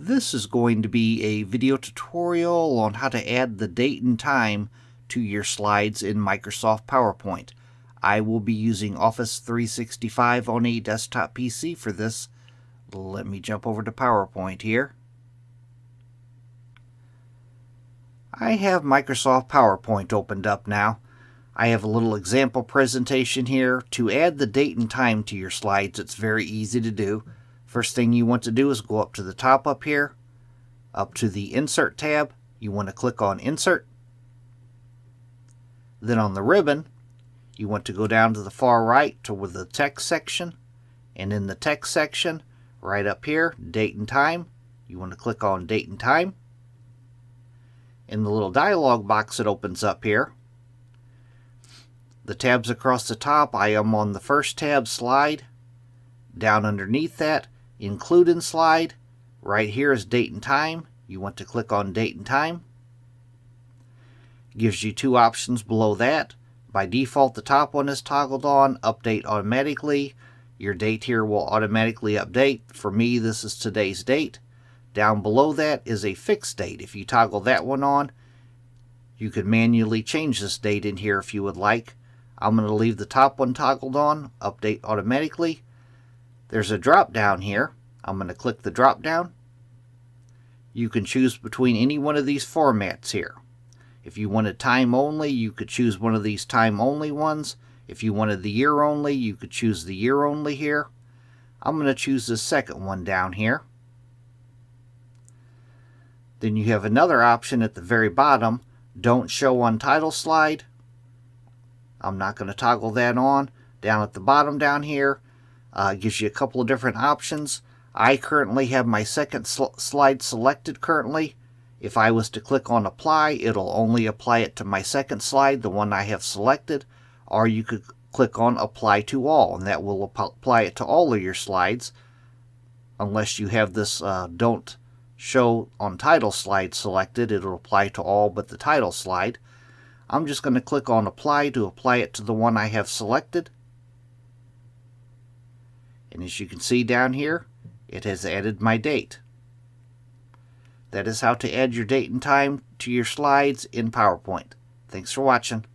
This is going to be a video tutorial on how to add the date and time to your slides in Microsoft PowerPoint. I will be using Office 365 on a desktop PC for this. Let me jump over to PowerPoint here. I have Microsoft PowerPoint opened up now. I have a little example presentation here. To add the date and time to your slides, it's very easy to do. First thing you want to do is go up to the top up here, up to the Insert tab. You want to click on Insert. Then on the ribbon, you want to go down to the far right to the text section. And in the text section, right up here, Date and Time, you want to click on Date and Time. In the little dialog box that opens up here, the tabs across the top, I am on the first tab, Slide. Down underneath that, Include in Slide. Right here is Date and Time. You want to click on Date and Time. Gives you two options below that. By default, the top one is toggled on, Update Automatically. Your date here will automatically update. For me, this is today's date. Down below that is a fixed date. If you toggle that one on, you could manually change this date in here if you would like. I'm going to leave the top one toggled on, Update Automatically. There's a drop down here. I'm going to click the drop down. You can choose between any one of these formats here. If you wanted time only, you could choose one of these time only ones. If you wanted the year only, you could choose the year only here. I'm going to choose the second one down here. Then you have another option at the very bottom, Don't Show on Title Slide. I'm not going to toggle that on. Down at the bottom down here, gives you a couple of different options. I currently have my second slide selected currently. If I was to click on Apply, it'll only apply it to my second slide, the one I have selected. Or you could click on Apply to All, and that will apply it to all of your slides. Unless you have this Don't Show on Title Slide selected, it'll apply to all but the title slide. I'm just going to click on Apply to apply it to the one I have selected. And as you can see down here, it has added my date. That is how to add your date and time to your slides in PowerPoint. Thanks for watching.